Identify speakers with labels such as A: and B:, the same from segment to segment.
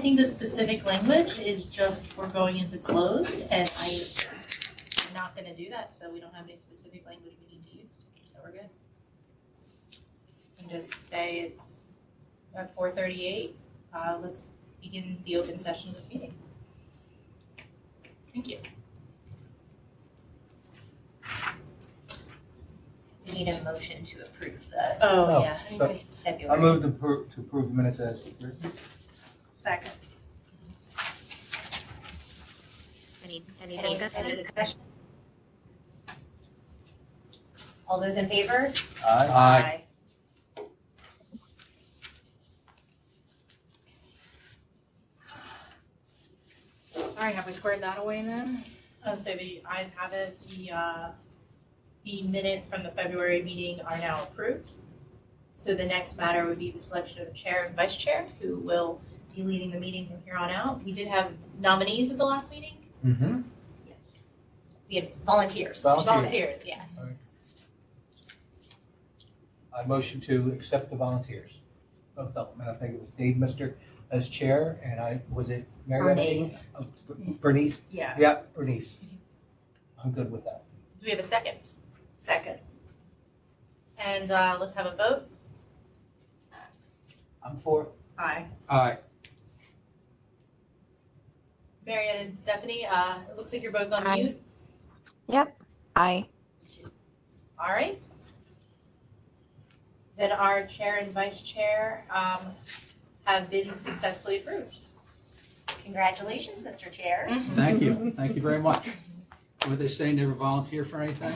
A: think the specific language is just we're going into closed, and I'm not going to do that, so we don't have any specific language we need to use. So we're good. And just say it's at 4:38. Let's begin the open session of this meeting. Thank you.
B: We need a motion to approve the
A: Oh,
C: Oh,
A: yeah.
C: so-
B: February.
C: I move to approve the minutes as written.
B: Second.
D: Any
B: Any
D: discussion?
B: discussion? All those in favor?
C: Aye.
E: All right, have we squared that away then?
A: I'll say the ayes have it. The minutes from the February meeting are now approved. So the next matter would be the selection of the chair and vice chair, who will be leading the meeting from here on out. We did have nominees at the last meeting.
C: Mm-hmm.
B: We had volunteers.
A: Volunteers.
B: Yeah.
C: I motion to accept the volunteers. Both of them, and I think it was Dave Mister as chair, and was it Mary Ann
B: Bernice.
C: Hayes? Bernice?
E: Yeah.
C: Yeah, Bernice. I'm good with that.
A: Do we have a second?
B: Second.
A: And let's have a vote.
C: I'm for.
A: Aye.
C: Aye.
A: Mary Ann and Stephanie, it looks like you're both on
D: Aye.
A: mute.
D: Aye.
A: All right. Then our chair and vice chair have been successfully approved.
B: Congratulations, Mr. Chair.
F: Thank you. Thank you very much. What they say, never volunteer for anything?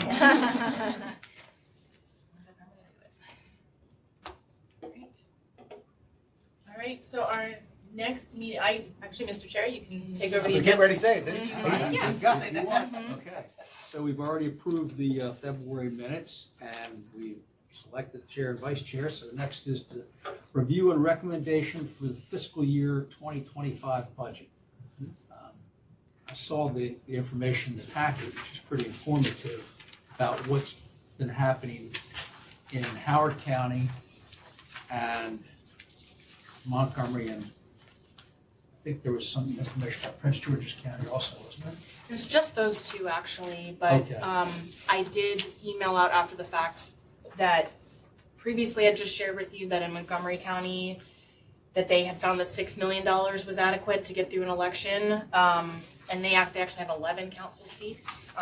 A: All right, so our next meeting, Mr. Chair, you can take over the
C: Get
A: agenda.
C: ready to say it.
A: Yeah.
C: You got it.
F: Okay. So we've already approved the February minutes, and we've selected chair and vice chair. So the next is to review and recommendation for the fiscal year 2025 budget. I saw the information in the packet, which is pretty informative about what's been happening in Howard County and Montgomery, and I think there was some information about Prince George's County also, wasn't there?
E: It was just those two actually, but
F: Okay.
E: I did email out after the fact that previously I just shared with you that in Montgomery County that they had found that $6 million was adequate to get through an election. And they actually have 11 council seats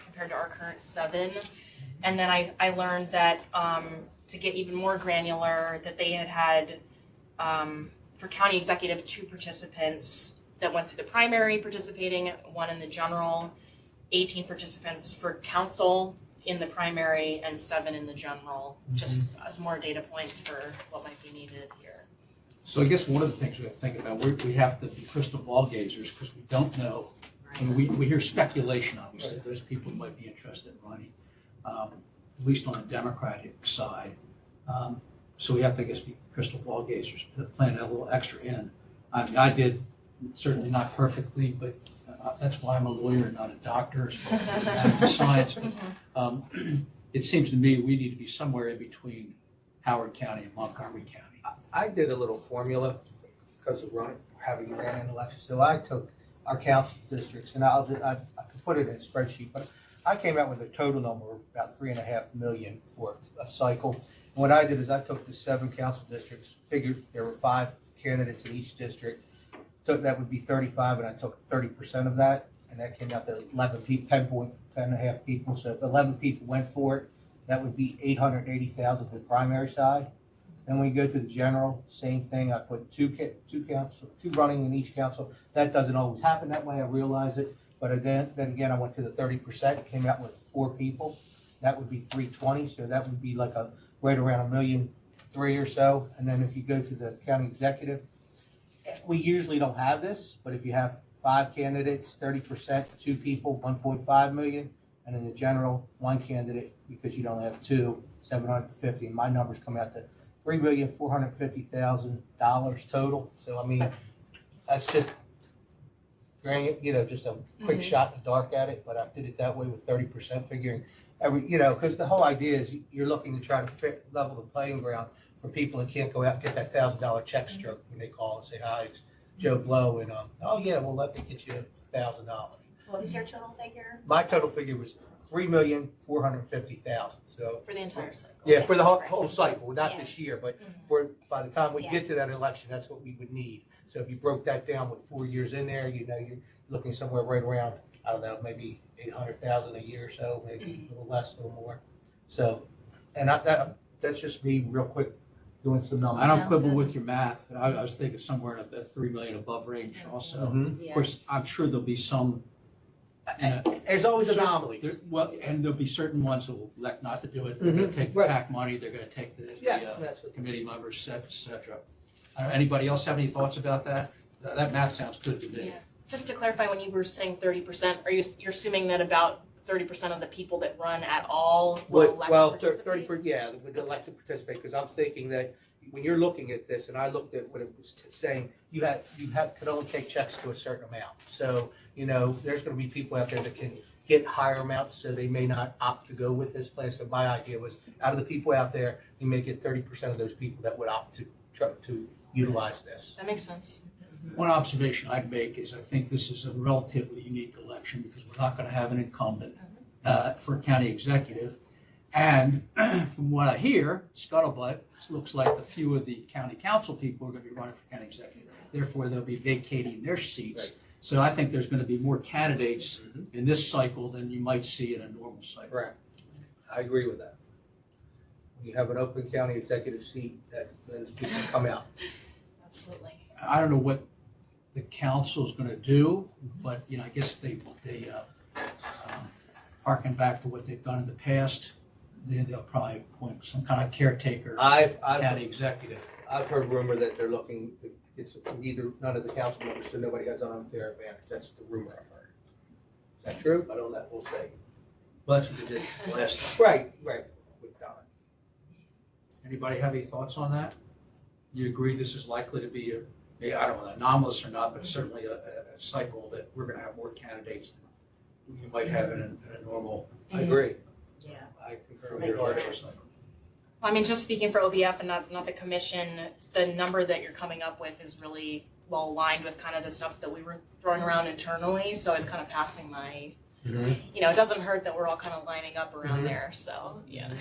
E: compared to our current 7. And then I learned that to get even more granular, that they had for county executive 2 participants that went through the primary participating, 1 in the general, 18 participants for council in the primary, and 7 in the general, just as more data points for what might be needed here.
F: So I guess one of the things we have to think about, we have to be crystal ball gazers because we don't know. I mean, we hear speculation, obviously, those people might be interested in running, at least on the Democratic side. So we have to, I guess, be crystal ball gazers, plan a little extra in. I mean, I did, certainly not perfectly, but that's why I'm a lawyer and not a doctor as far as math and science. But, it seems to me we need to be somewhere in between Howard County and Montgomery County.
C: I did a little formula because of having ran an election. So I took our council districts, and I could put it in a spreadsheet, but I came out with a total number of about 3.5 million for a cycle. And what I did is I took the 7 council districts, figured there were 5 candidates in each district. That would be 35, and I took 30% of that, and that came out to 11 people, 10.5 people. So if 11 people went for it, that would be 880,000 to the primary side. Then when you go to the general, same thing. I put two running in each council. That doesn't always happen that way. I realize it, but then again, I went to the 30%. Came out with 4 people. That would be 320. So that would be like right around $1.3 million or so. And then if you go to the county executive, we usually don't have this, but if you have 5 candidates, 30%, 2 people, 1.5 million, and in the general, 1 candidate because you don't have 2, 750. And my numbers come out to $3,450,000 total. So I mean, that's just, just a quick shot in the dark at it. But I did it that way with 30%, figuring because the whole idea is you're looking to try to level the playing ground for people that can't go out and get that $1,000 check stroke when they call and say, hi, it's Joe Blow and, oh yeah, well, let me get you $1,000.
B: What was your total figure?
C: My total figure was $3,450,000, so.
E: For the entire cycle.
C: Yeah, for the whole,
B: Right.
C: whole cycle, not
B: Yeah.
C: this year, but
B: Mhm.
C: for, by the time we
B: Yeah.
C: get to that election, that's what we would need. So if you broke that down with 4 years in there, you know, you're looking somewhere right around, I don't know, maybe 800,000 a year or so, maybe a little less, a little more. So, and that's just me real quick doing some numbers.
F: I don't
A: Sounds
F: quibble
A: good.
F: with your math. I was thinking somewhere in the 3 million above range also.
C: Mhm.
F: Of course, I'm sure there'll be some,
C: There's always anomalies.
F: well, and there'll be certain ones who will elect not to do it. They're gonna
C: Mhm.
F: take the
C: Right.
F: PAC money, they're gonna take the
C: Yeah, that's what.
F: committee members, et cetera. Anybody else have any thoughts about that? That math sounds good to me.
E: Yeah. Just to clarify, when you were saying 30%, you're assuming that about 30% of the people that run at all will elect
C: Well,
E: to participate?
C: 30, yeah, would elect to participate, because I'm thinking that when you're looking at this, and I looked at what it was saying, you could only take checks to a certain amount. So, you know, there's gonna be people out there that can get higher amounts, so they may not opt to go with this plan. So my idea was, out of the people out there, you may get 30% of those people that would opt to try to utilize this.
E: That makes sense.
F: One observation I'd make is I think this is a relatively unique election because we're not going to have an incumbent for a county executive. And from what I hear, scuttlebutt, it looks like a few of the county council people are going to be running for county executive. Therefore, they'll be vacating their seats.
C: Right.
F: So I think there's going to be more candidates in this cycle than you might see in a normal cycle.
C: Correct. I agree with that. When you have an open county executive seat, that those people come out.
E: Absolutely.
F: I don't know what the council is going to do, but, you know, I guess if they harken back to what they've done in the past, then they'll probably appoint some kind of caretaker
C: I've
F: county executive.
C: heard rumor that they're looking to get either none of the council members, so nobody has an unfair advantage. That's the rumor I've heard. Is that true? I don't know. We'll see.
F: Well, that's what they did last time.
C: Right. With Don.
F: Anybody have any thoughts on that? You agree this is likely to be I don't know, anomalous or not, but certainly a cycle that we're going to have more candidates than you might have in a normal
C: I agree.
B: Yeah.
C: I concur
F: or
C: with
F: your
C: your
F: larger
C: argument.
F: cycle.
E: I mean, just speaking for OVF and not the commission, the number that you're coming up with is really well aligned with kind of the stuff that we were throwing around internally. So it's kind of passing my, you know, it doesn't hurt that we're all kind of lining up around there. So yeah.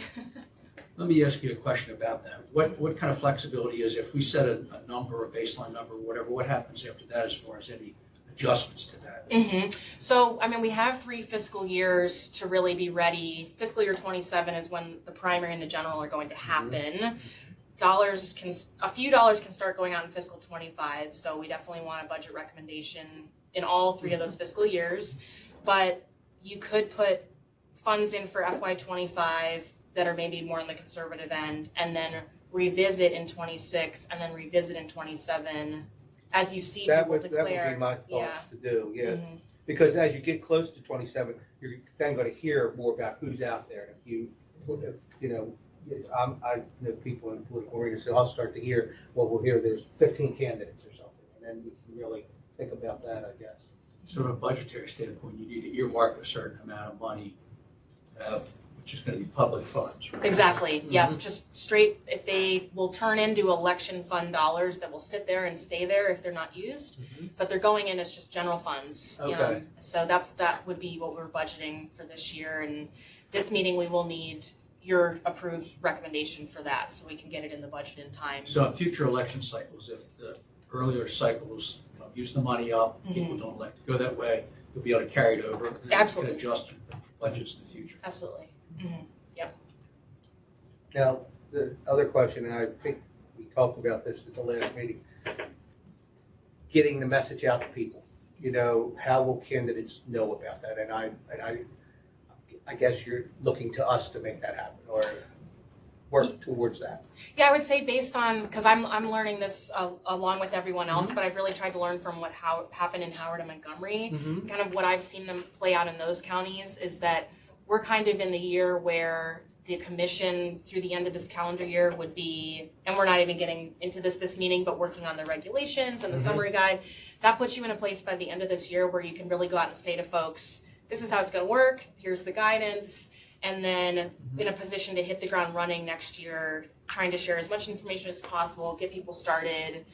F: Let me ask you a question about that. What kind of flexibility is if we set a number, a baseline number, whatever, what happens after that as far as any adjustments to that?
E: So, I mean, we have 3 fiscal years to really be ready. Fiscal year 27 is when the primary and the general are going to happen. A few dollars can start going out in fiscal 25. So we definitely want a budget recommendation in all 3 of those fiscal years. But you could put funds in for FY 25 that are maybe more on the conservative end, and then revisit in 26, and then revisit in 27 as you see
C: That
E: people
C: would
E: declare.
C: be my
E: Yeah.
C: thoughts to do, yeah.
E: Mhm.
C: Because as you get close to 27, you're then going to hear more about who's out there. If you know, I know people in political arenas, so I'll start to hear, well, we'll hear there's 15 candidates or something, and then we can really think about that, I guess.
F: So from a budgetary standpoint, you need to earmark a certain amount of money, which is going to be public funds, right?
E: Exactly, yeah, just straight, if they will turn into election fund dollars that will sit there and stay there if they're not used, but they're going in as just general funds.
C: Okay.
E: So that would be what we're budgeting for this year, and this meeting, we will need your approved recommendation for that, so we can get it in the budget in time.
F: So in future election cycles, if the earlier cycles use the money up, people don't elect to go that way, you'll be able to carry it over. And
E: Absolutely.
F: you can adjust the budgets in the future.
E: Absolutely.
C: Now, the other question, and I think we talked about this at the last meeting, getting the message out to people. You know, how will candidates know about that? And I guess you're looking to us to make that happen or work towards that.
E: Yeah, I would say based on, because I'm learning this along with everyone else, but I've really tried to learn from how happened in Howard and Montgomery. Kind of what I've seen them play out in those counties is that we're kind of in the year where the commission through the end of this calendar year would be, and we're not even getting into this meeting, but working on the regulations and the summary guide. That puts you in a place by the end of this year where you can really go out and say to folks, this is how it's going to work, here's the guidance, and then in a position to hit the ground running next year, trying to share as much information as possible, get people started.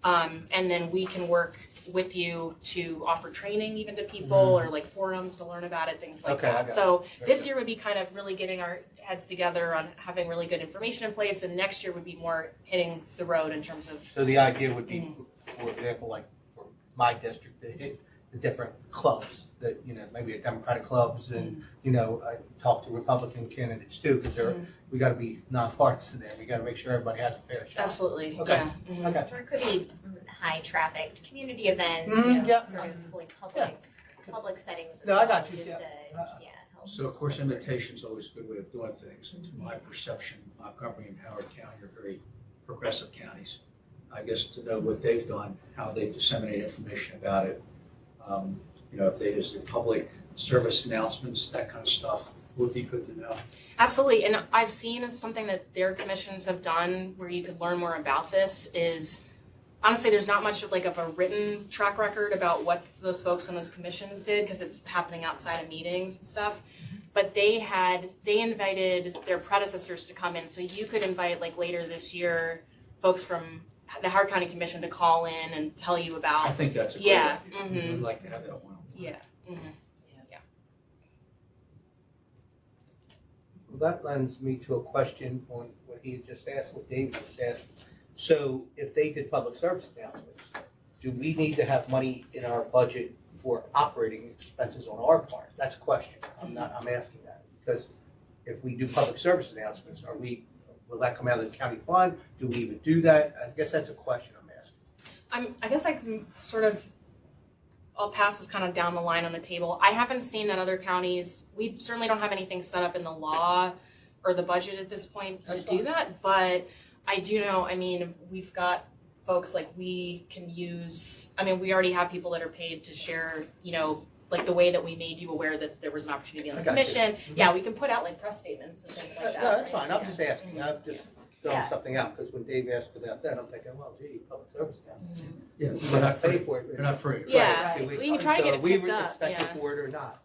E: And then we can work with you to offer training even to people or like forums to learn about it, things like
C: Okay, I got
E: that.
C: it.
E: So
C: Very
E: this
C: good.
E: year would be kind of really getting our heads together on having really good information in place, and next year would be more hitting the road in terms of.
C: So the idea would be, for example, like for my district, to hit the different clubs that, maybe the Democratic clubs and, I talk to Republican candidates too, because we gotta be nonpartisan there. We gotta make sure everybody has a fair shot.
E: Absolutely,
C: Okay.
E: yeah. Mhm.
C: I got you.
B: Or it could be high trafficked community events,
C: Yep.
B: sort of like public settings. as
C: No, I
B: well,
C: got you,
B: just
C: yeah.
B: to, help.
F: So of course, invitation's always a good way of doing things. And to my perception, Montgomery and Howard County are very progressive counties. I guess to know what they've done, how they've disseminated information about it, if they just do public service announcements, that kind of stuff would be good to know.
E: Absolutely, and I've seen something that their commissions have done where you could learn more about this is, honestly, there's not much of a written track record about what those folks on those commissions did because it's happening outside of meetings and stuff. But they invited their predecessors to come in, so you could invite later this year folks from the Howard County Commission to call in and tell you
F: I
E: about.
F: think that's a great
E: Yeah,
F: idea. I'd like to have that one.
E: Yeah. Mhm.
C: Well, that lends me to a question on what he had just asked, what Dave just asked. So if they did public service announcements, do we need to have money in our budget for operating expenses on our part? That's a question. I'm asking that. Because if we do public service announcements, will that come out of the county fund? Do we even do that? I guess that's a question I'm asking.
E: I guess I can I'll pass this kind of down the line on the table. I haven't seen that other counties, we certainly don't have anything set up in the law or the budget at this point to
C: That's
E: do
C: fine.
E: that, but I do know, we've got folks we can use, we already have people that are paid to share, the way that we made you aware that there was an opportunity on the
C: I got you.
E: commission.
C: Mhm.
E: Yeah, we can put out press statements and things like that.
C: No, that's
E: right?
C: fine. I'm
E: Yeah.
C: just asking. I'm just throwing
B: Yeah.
C: something out because when Dave asked about that, I'm thinking, well, gee, public service announcements.
F: Yeah,
C: We
F: they're not
C: gotta pay
F: free.
C: for it.
F: They're not free.
E: Yeah,
C: Right.
E: we can try to get it
C: So we
E: picked
C: were
E: up,
C: expected
E: yeah.
C: for it or not.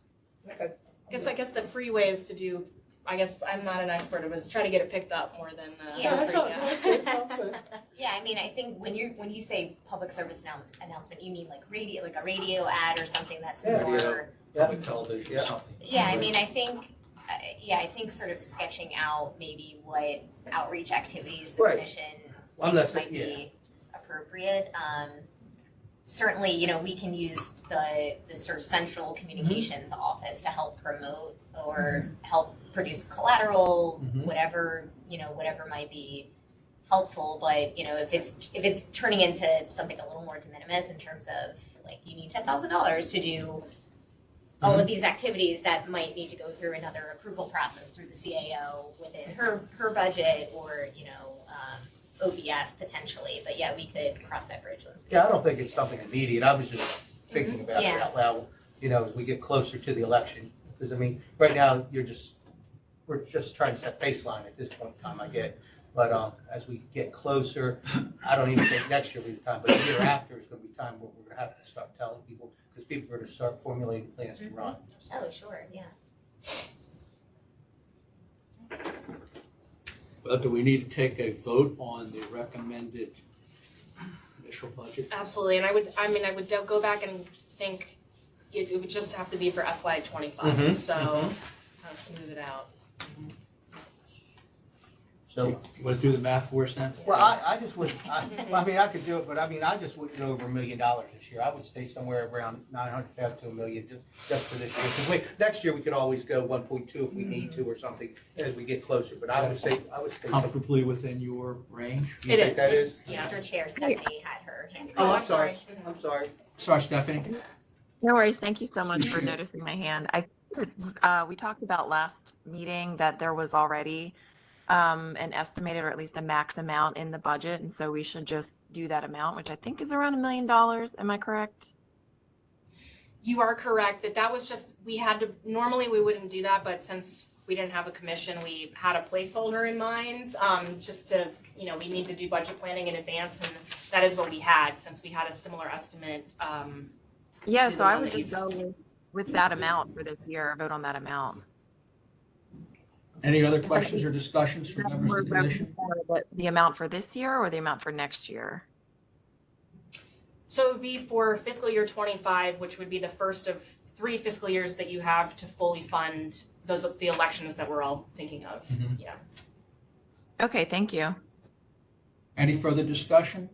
C: Okay.
E: I guess the free way is to do, I guess I'm not an expert, but is try to get it picked up more than
B: Yeah,
C: that's
E: free,
C: all.
E: yeah.
C: That's good. No, I'm good.
B: Yeah, I think when you say public service announcement, you mean radio, like a radio ad or something that's
C: Yeah.
B: more.
F: Public television or
C: Yeah.
F: something.
B: Yeah, I think sort of sketching out maybe what outreach activities the
C: Right.
B: commission
C: I'm
B: thinks
C: not
B: might
C: saying-
B: be appropriate. Certainly, we can use the sort of central communications office to help promote or help produce collateral,
C: Mhm.
B: whatever might be helpful. But if it's turning into something a little more de minimis in terms of you need $10,000 to do all of these activities that might need to go through another approval process through the CAO within her budget or OBF potentially. But yeah, we could cross that bridge once.
C: Yeah, I don't think it's something immediate. I was just thinking about it
B: Yeah.
C: out loud, as we get closer to the election. Because, right now, we're just trying to set baseline at this point in time, I get. But as we get closer, I don't even think next year will be the time, but the year after is going to be time where we're going to have to start telling people, because people are going to start formulating plans to run.
B: Oh, sure, yeah.
F: Well, do we need to take a vote on the recommended initial budget?
E: Absolutely, and I would go back and think it would just have to be for FY '25,
C: Mhm,
E: so
C: mhm.
E: kind of smooth it out.
C: So,
F: You want to do the math for us then?
C: well, I just wouldn't, I could do it, but I just wouldn't go over $1 million this year. I would stay somewhere around 900,000 to $1 million just for this year. Because next year we could always go 1.2 if we need to or something as we get closer. But I would stay.
F: Comfortably within your range?
C: You
E: It
C: think
E: is.
C: that is?
E: Yeah.
B: Mr. Chair, Stephanie had her hand raised.
C: Oh,
E: I'm sorry.
C: I'm sorry.
F: Sorry, Stephanie.
D: No worries. Thank you so much for noticing my hand. We talked about last meeting that there was already an estimated or at least a max amount in the budget. And so we should just do that amount, which I think is around $1 million. Am I correct?
E: You are correct that was just, normally we wouldn't do that, but since we didn't have a commission, we had a placeholder in mind, just to, we need to do budget planning in advance, and that is what we had, since we had a similar estimate.
D: Yeah,
E: To
D: so
E: the
D: I
E: one
D: would
E: that
D: just go with that amount for this year, vote on that amount.
F: Any other questions or discussions
D: Is
F: from
D: that
F: members
D: more
F: of the commission?
D: revenue for the amount for this year or the amount for next year?
E: So it would be for fiscal year 25, which would be the first of 3 fiscal years that you have to fully fund the elections that we're all thinking of.
F: Mhm.
E: Yeah.
D: Okay, thank you.
F: Any further discussion?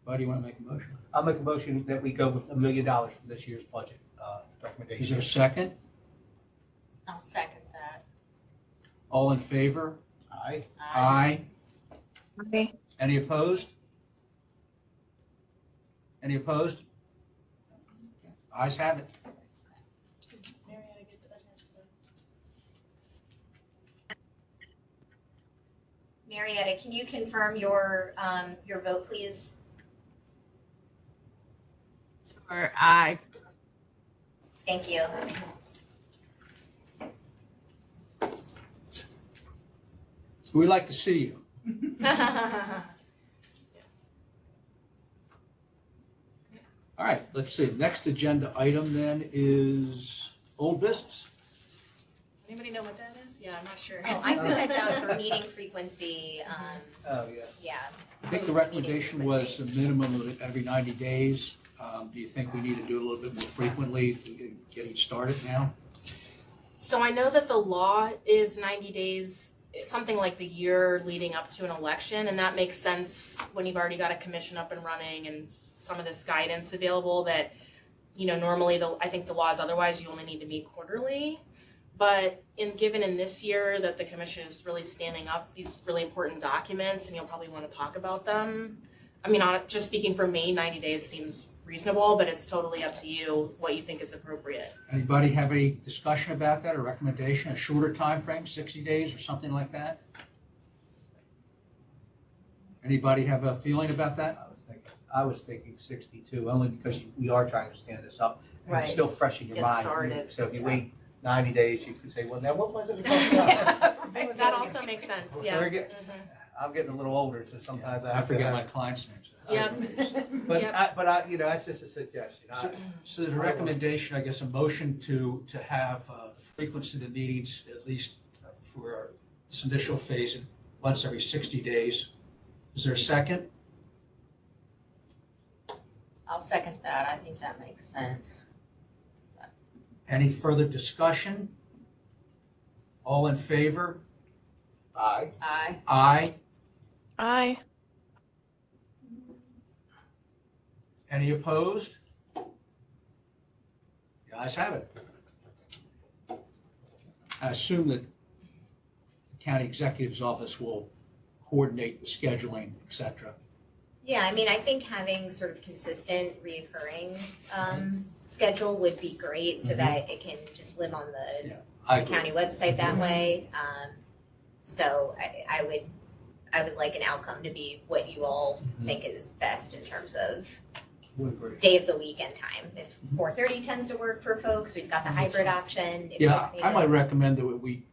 F: Why do you want to make a motion?
C: I'll make a motion that we go with $1 million for this year's budget
F: Is there
C: recommendation.
F: a second?
A: I'll second that.
F: All in favor?
C: Aye.
F: Aye.
D: Okay.
F: Any opposed? Any opposed? Ayes have it.
A: Marietta, get to that next one.
B: Marietta, can you confirm your vote, please?
G: Or aye.
B: Thank you.
F: We'd like to see you. All right, let's see. Next agenda item then is old business.
E: Anybody know what that is? Yeah, I'm not sure.
B: Oh, I put that down for meeting frequency.
C: Oh, yeah.
B: Yeah.
F: I think the recommendation was a minimum of every 90 days. Do you think we need to do it a little bit more frequently to get it started now?
E: So I know that the law is 90 days, something like the year leading up to an election, and that makes sense when you've already got a commission up and running and some of this guidance available that, normally I think the law is otherwise you only need to meet quarterly. But given in this year that the commission is really standing up these really important documents and you'll probably want to talk about them. I mean, just speaking for me, 90 days seems reasonable, but it's totally up to you what you think is appropriate.
F: Anybody have any discussion about that, or recommendation, a shorter time frame, 60 days or something like that? Anybody have a feeling about that?
C: I was thinking 62, only because we are trying to stand this up. And it's
A: Right.
C: still fresh in your
A: Get
C: mind.
A: started.
C: So if you wait 90 days, you could say, well, now what was it about?
E: That also makes sense, yeah.
C: We're get- I'm getting a little older, so sometimes I
F: I
C: have to
F: forget
C: have-
F: my client's names.
E: Yep.
C: But
E: Yep.
C: that's just a suggestion.
F: So there's a recommendation, I guess, a motion to have the frequency of the meetings, at least for this initial phase, once every 60 days. Is there a second?
A: I'll second that. I think that makes sense.
F: Any further discussion? All in favor?
C: Aye.
A: Aye.
F: Aye.
D: Aye.
F: Any opposed? The ayes have it. I assume that the county executive's office will coordinate the scheduling, et cetera.
B: Yeah, I mean, I think having sort of consistent, reoccurring schedule would be great so that it can just live on the
F: I agree.
B: county website that way. So I would like an outcome to be what you all think is best in terms of
C: Would agree.
B: day of the week and time. If 4:30 tends to work for folks, we've got the hybrid option. If
F: Yeah,
B: folks need
F: I might
B: to-
F: recommend that we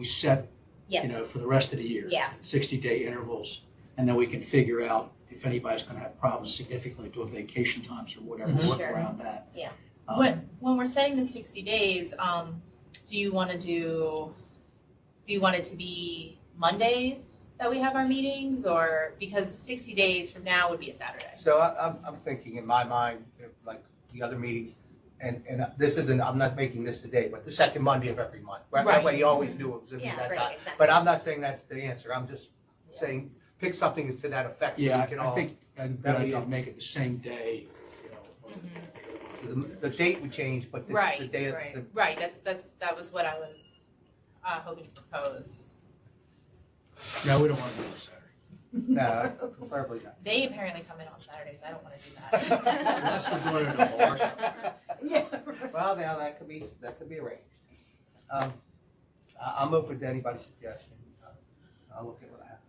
F: set,
B: Yeah.
F: for the rest of the year.
B: Yeah.
F: 60-day intervals, and then we can figure out if anybody's gonna have problems significantly doing vacation times or whatever, work
B: Sure.
F: around that.
B: Yeah.
A: When we're setting the 60 days, do you want it to be Mondays that we have our meetings, or because 60 days from now would be a Saturday?
C: So I'm thinking in my mind, like the other meetings, and this isn't, I'm not making this today, but the second Monday of every month. That
A: Right.
C: way you always knew it was gonna be
B: Yeah,
C: that
B: right,
C: time.
B: exactly.
C: But I'm not saying that's the answer. I'm just saying, pick something to that effect so we
F: Yeah,
C: can
F: I
C: all.
F: think a good
C: That'd be
F: idea to
C: all.
F: make it the same day,
C: The date would change, but the
A: Right,
C: day of
A: right,
C: the.
A: right. That was what I was hoping to propose.
F: No, we don't want to do it Saturday.
C: No, preferably not.
A: They apparently come in on Saturdays. I don't want to do that.
F: Unless we're doing it in a bar somewhere.
A: Yeah.
C: Well, now that could be arranged. I'm open to anybody's suggestion. I'll look at what I have.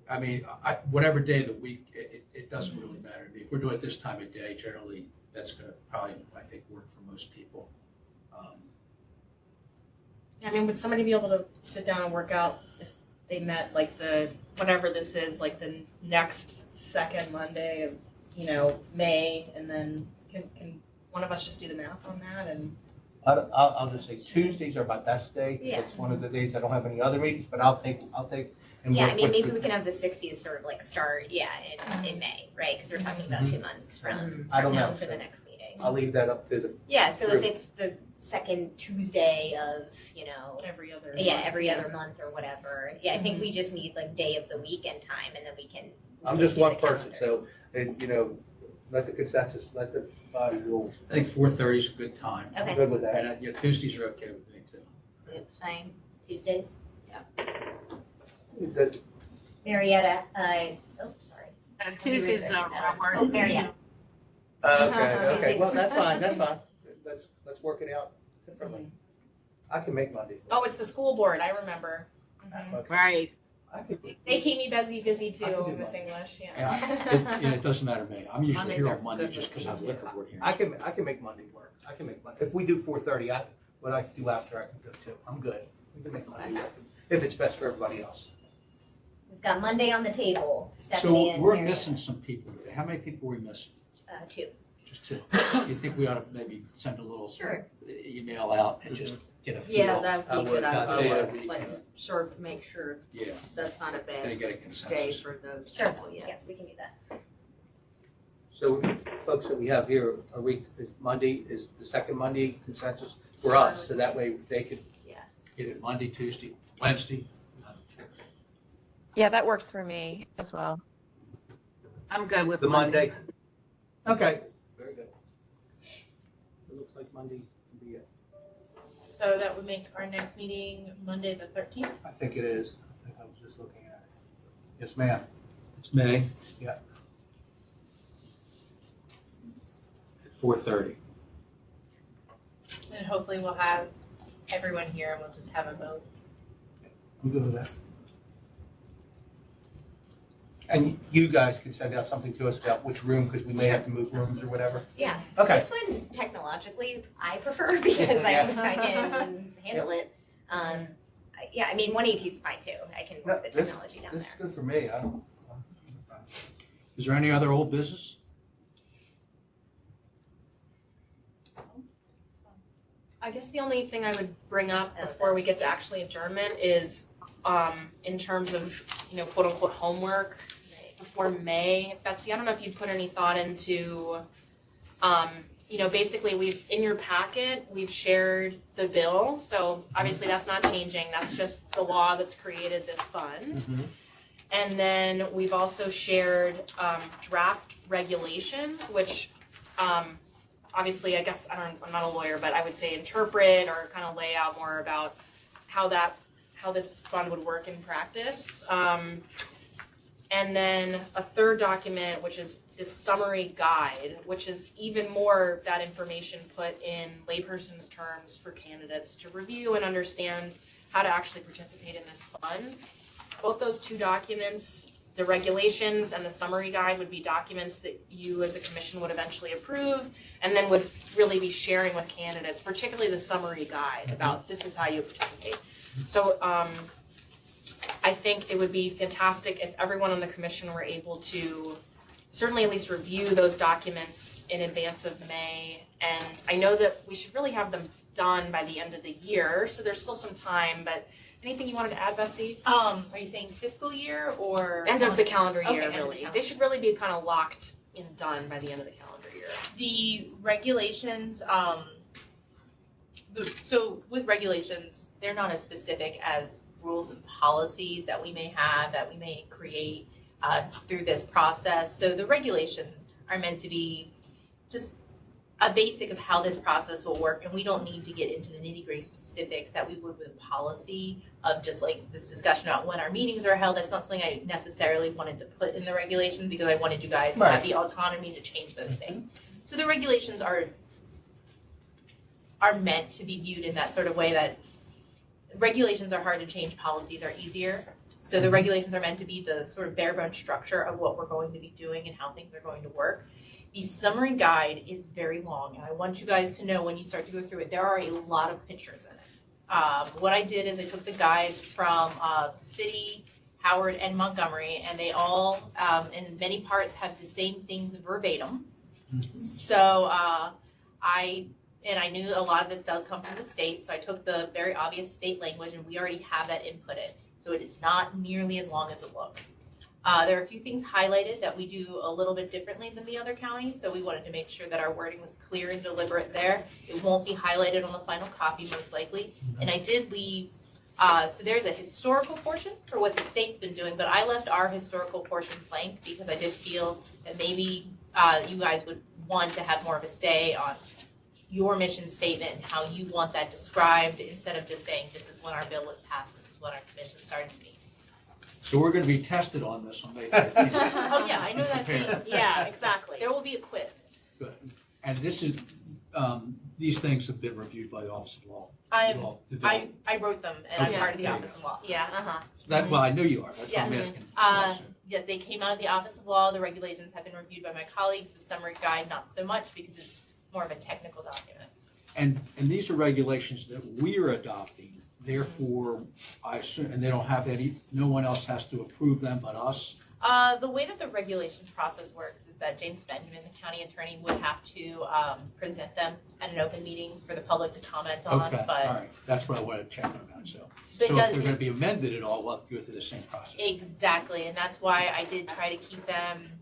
F: I mean, whatever day of the week, it doesn't really matter to me. If we're doing it this time of day, generally, that's gonna probably, I think, work for most people.
E: I mean, would somebody be able to sit down and work out if they met like whatever this is, like the next second Monday of, May, and then can one of us just do the math on that and?
C: I'll just say Tuesdays are my best day. 'Cause
B: Yeah.
C: It's one of the days I don't have any other meetings, but I'll take and
B: Yeah,
C: work
B: I mean,
C: with
B: maybe
C: the-
B: we can have the 60s sort of like start, in May, right? Because we're talking about 2 months from
C: I don't
B: now
C: know,
B: for the
C: so
B: next meeting.
C: I'll leave that up to the,
B: Yeah, so if
C: True.
B: it's the second Tuesday of,
E: Every other.
B: every other month or whatever. Yeah, I think we just need like day of the week and time, and then we can.
C: I'm just one person, so, let the consensus, let the body rule.
F: I think 4:30 is a good time.
C: I'm
B: Okay,
C: good with that.
F: And Tuesdays are okay with me too.
G: Same.
B: Tuesdays.
C: The-
B: Marietta, sorry.
G: Tuesdays are our worst day.
B: Marietta.
C: Okay, well, that's fine, let's work it out differently. I can make Monday.
E: Oh, it's the school board, I remember.
C: Okay.
G: Right.
C: I could,
E: They keep me busy
C: I can
E: too,
C: do
E: Miss
C: Monday.
E: English,
F: Yeah, it doesn't matter to me. I'm usually
G: Mondays
F: here
G: are
F: on Monday
G: good
F: just
G: with
F: because I have
G: me.
F: liquor board here.
C: I can make Monday work. I can make Monday. If we do 4:30, what I can do after, I can go too. I'm good. We can make Monday work, if it's best for everybody else.
B: We've got Monday on the table. Stephanie
F: So
B: and
F: we're
B: Marietta.
F: missing some people today. How many people are we missing?
B: 2.
F: Just two. You think we ought to maybe send a little
B: Sure.
F: email out and just get a feel?
G: Yeah, that
C: I
G: would be good.
C: would.
F: That day
G: I
F: of the
G: would
F: week.
G: like sure make sure
F: Yeah,
G: that's not a
F: gotta
G: bad
F: get a
G: day
F: consensus.
G: for those
B: Sure.
G: people. Yeah.
B: Yeah, we can do that.
C: So folks that we have here, Monday is the second Monday consensus for us, so that way they could,
F: Get it Monday, Tuesday, Wednesday.
D: Yeah, that works for me as well.
G: I'm good with
C: the Monday. Okay, very good. It looks like Monday can be it.
A: So that would make our next meeting Monday the 13th.
C: I think it is. I think I was just looking at it. Yes, ma'am.
F: It's May.
C: Yeah.
F: At 4:30.
A: And hopefully we'll have everyone here and we'll just have a vote.
C: I'm good with that. And you guys can send out something to us about which room, because we may have to move rooms or whatever.
B: Yeah.
C: Okay.
B: This one, technologically, I prefer because I can handle it. Yeah, I mean, 118 is fine too. I can work the
C: No,
B: technology down
C: This is
B: there.
C: good for me.
F: Is there any other old business?
E: I guess the only thing I would bring up before we get to actually adjournment is, in terms of, quote unquote homework
B: Right.
E: before May. Betsy, I don't know if you'd put any thought into, basically in your packet, we've shared the bill. So obviously that's not changing. That's just the law that's created this fund.
C: Mhm.
E: And then we've also shared draft regulations, which obviously, I guess, I'm not a lawyer, but I would say interpret or kind of lay out more about how this fund would work in practice. And then a third document, which is this summary guide, which is even more that information put in layperson's terms for candidates to review and understand how to actually participate in this fund. Both those two documents, the regulations and the summary guide, would be documents that you as a commission would eventually approve and then would really be sharing with candidates, particularly the summary guide about this is how you participate. So I think it would be fantastic if everyone on the commission were able to certainly at least review those documents in advance of May. And I know that we should really have them done by the end of the year, so there's still some time, but anything you wanted to add, Betsy?
A: Are you saying fiscal year or?
E: End of the calendar
A: Okay,
E: year,
A: end of the
E: really.
A: calendar.
E: They should really be kind of locked and done by the end of the calendar year.
A: The regulations, so with regulations, they're not as specific as rules and policies that we may create through this process. So the regulations are meant to be just a basic of how this process will work, and we don't need to get into the nitty-gritty specifics that we would with policy of just like this discussion about when our meetings are held. That's not something I necessarily wanted to put in the regulations because I wanted you guys to have the autonomy to change those things. So the regulations are meant to be viewed in that sort of way that regulations are hard to change, policies are easier. So the regulations are meant to be the sort of bare bones structure of what we're going to be doing and how things are going to work. The summary guide is very long, and I want you guys to know when you start to go through it, there are a lot of pictures in it. What I did is I took the guides from the city, Howard, and Montgomery, and they all, in many parts, have the same things verbatim. So I knew a lot of this does come from the state, so I took the very obvious state language, and we already have that inputted. so it is not nearly as long as it looks. There are a few things highlighted that we do a little bit differently than the other counties, so we wanted to make sure that our wording was clear and deliberate there. It won't be highlighted on the final copy most likely, and I did leave, so there's a historical portion for what the state's been doing, but I left our historical portion blank because I did feel that maybe you guys would want to have more of a say on your mission statement and how you want that described, instead of just saying, this is when our bill was passed, this is when our commission started to meet.
F: So we're gonna be tested on this on May 15th.
A: Oh, yeah, I know that
F: Prepared.
A: too.
E: Yeah, exactly.
A: There will be a quiz.
F: Good. And this is, these things have been reviewed by the Office of Law.
A: I
F: You all developed-
A: wrote them, and I'm
F: Okay.
A: part of the
F: There you
A: Office of Law.
E: Yeah, uh-huh.
F: That, well, I know you are, that's what I'm
A: Yeah.
F: asking.
A: Yeah, they came out of the Office of Law, the regulations have been reviewed by my colleagues, the summary guide not so much, because it's more of a technical document.
F: And these are regulations that we're adopting, therefore, I assume, and they don't have any, no one else has to approve them but us?
A: The way that the regulation process works is that James Benjamin, the county attorney, would have to present them at an open meeting for the public to comment on,
F: Okay, all
A: but
F: right, that's what I wanted to check about, so.
A: But
F: So
A: does-
F: if they're gonna be amended at all, we'll have to go through the same process.
A: exactly, and that's why I did try to keep them,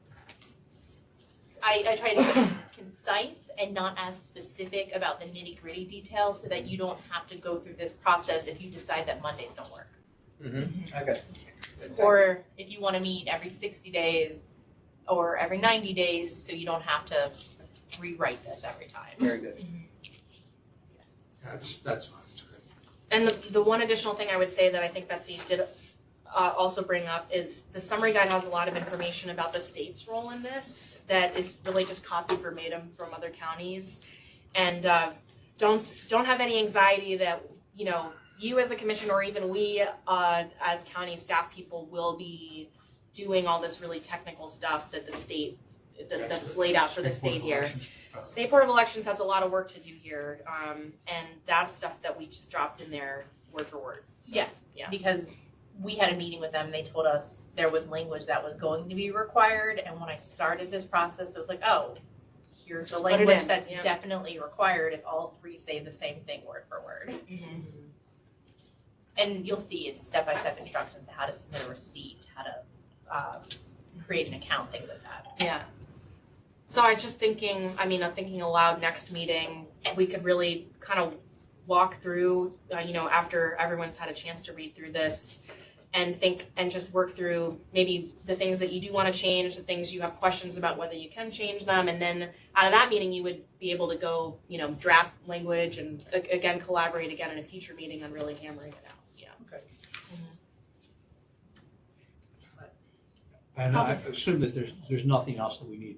A: I tried to keep them concise and not as specific about the nitty-gritty details, so that you don't have to go through this process if you decide that Mondays don't work.
C: Okay.
A: Or if you want to meet every 60 days or every 90 days, so you don't have to rewrite this every time.
C: Very good.
F: That's fine, that's great.
E: And the one additional thing I would say that I think Betsy did also bring up is the summary guide has a lot of information about the state's role in this that is really just copied verbatim from other counties. And don't have any anxiety that, you know, you as a commission or even we as county staff people will be doing all this really technical stuff that the state that's laid out for the state here. State Board of Elections has a lot of work to do here, and that's stuff that we just dropped in there word for word. So,
A: Yeah.
E: Yeah.
A: Because we had a meeting with them, they told us there was language that was going to be required, and when I started this process, it was like, oh, here's the
E: Just put it
A: language
E: in,
A: that's
E: yeah.
A: definitely required if all three say the same thing word for word. And you'll see it's step-by-step instructions on how to submit a receipt, how to create an account, things like that.
E: Yeah. So I'm just thinking, I'm thinking aloud next meeting, we could really kind of walk through, after everyone's had a chance to read through this and think and just work through maybe the things that you do want to change, the things you have questions about whether you can change them. And then out of that meeting, you would be able to go, draft language and again, collaborate again in a future meeting on really hammering it out. Yeah.
F: Okay. And I assume that there's nothing else that we need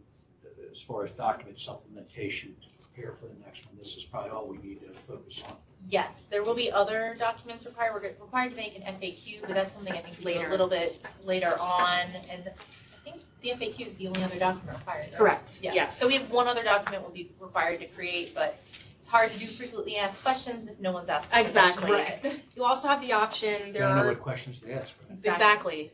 F: as far as document supplementation to prepare for the next one. This is probably all we need to focus on.
A: Yes, there will be other documents required. We're required to make an FAQ, but that's something I think we do
E: Later.
A: a little bit later on. And I think the FAQ is the only other document required, right?
E: Correct.
A: Yeah.
E: Yes.
A: So we have one other document we'll be required to create, but it's hard to do frequently asked questions if no one's asked. us a
E: Exactly.
A: question.
E: You also have the option,
F: You
E: there
F: gotta know
E: are
F: what questions to ask, right?
E: Exactly.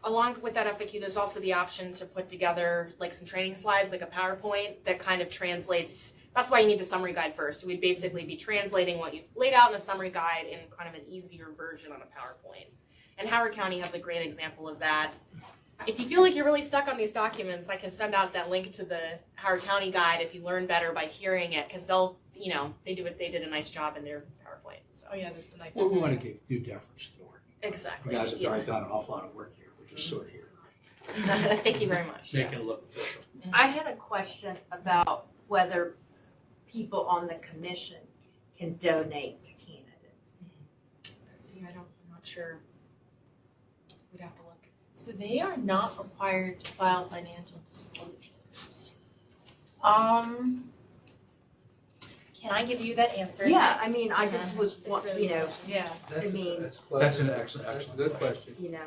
E: Along with that FAQ, there's also the option to put together like some training slides, like a PowerPoint that kind of translates. That's why you need the summary guide first. We'd basically be translating what you've laid out in the summary guide in kind of an easier version on a PowerPoint. And Howard County has a great example of that. If you feel like you're really stuck on these documents, I can send out that link to the Howard County guide if you learn better by hearing it, because they'll, they did a nice job in their PowerPoint. So
A: Oh yeah, that's a nice.
F: Well, we want to give due deference to the work.
E: exactly.
F: You guys have already done an awful lot of work here. We're just sort of here,
E: Thank you very much.
F: making it look official.
G: I had a question about whether people on the commission can donate to candidates.
E: See, I'm not sure. We'd have to look.
A: So they are not required to file financial disclosures. Can I give you that answer?
G: Yeah, I just was,
A: Yeah.
G: I mean-
C: That's
F: That's an
C: question.
F: excellent,
C: That's a
F: excellent
C: good
F: question.
C: question.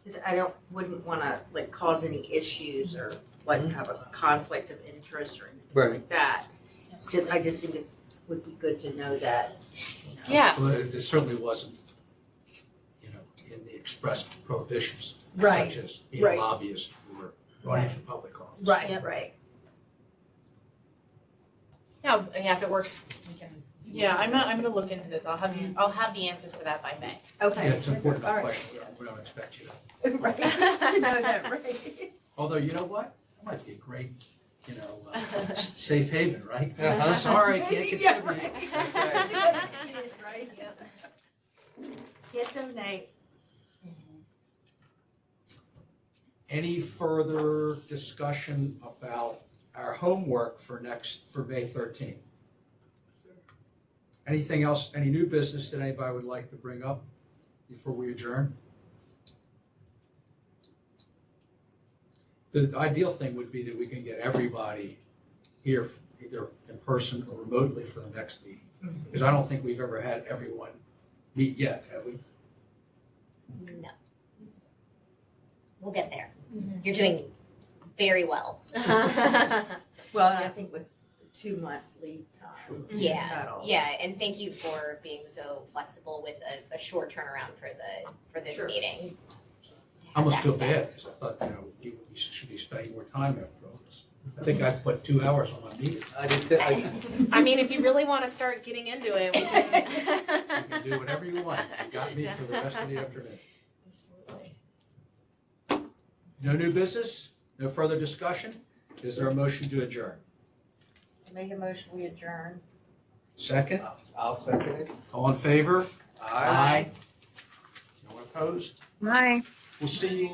G: 'Cause I wouldn't wanna like cause any issues or like have a conflict of interest or anything
C: Right.
G: like that. I just think it would be good to know that,
E: Yeah.
F: Well, it certainly wasn't, in the express prohibitions.
G: Right,
F: Such as being
G: right.
F: a lobbyist or running for public office.
E: Yep.
G: right.
E: Yeah, if it works, we can
A: Yeah, I'm gonna look into this. I'll have the answer for that by May.
G: Okay.
F: Yeah, it's an important
G: All right.
F: question. We don't expect you to.
G: Right, to know that, right?
F: Although, you know what? That might be a great, safe haven, right?
C: Uh-huh.
F: I'm sorry, I can't
G: Yeah,
F: contribute.
G: right. That's a good excuse, right? Can't donate.
F: Any further discussion about our homework for May 13th? Anything else, any new business that anybody would like to bring up before we adjourn? The ideal thing would be that we can get everybody here, either in person or remotely, for the next meeting. Because I don't think we've ever had everyone meet yet, have we?
B: No. We'll get there. You're doing very well.
G: Well, and I think with 2 months lead time.
B: Yeah,
G: Not all.
B: yeah, and thank you for being so flexible with a short turnaround for this
G: Sure.
B: meeting.
F: I almost feel bad, because I thought, we should be spending more time after all this. I think I put 2 hours on my meeting.
C: I did,
E: I mean, if you really want to start getting into it, we can.
F: You can do whatever you want. You got me for the rest of the afternoon.
E: Absolutely.
F: No new business? No further discussion? Is there a motion to adjourn?
G: Make a motion, we adjourn.
F: Second?
C: I'll second it.
F: All in favor?
C: Aye.
F: No one opposed?
D: Bye.
F: We'll see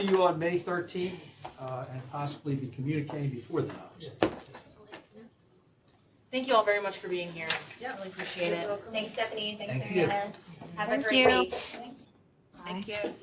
F: you on May 13th, and possibly be communicating before then, obviously.
E: Thank you all very much for being here.
G: Yeah.
E: Really appreciate it.
B: Thanks, Stephanie. Thanks,
C: Thank you.
B: Marietta. Have a
D: Thank
B: great
D: you.
B: week.
D: Thank you.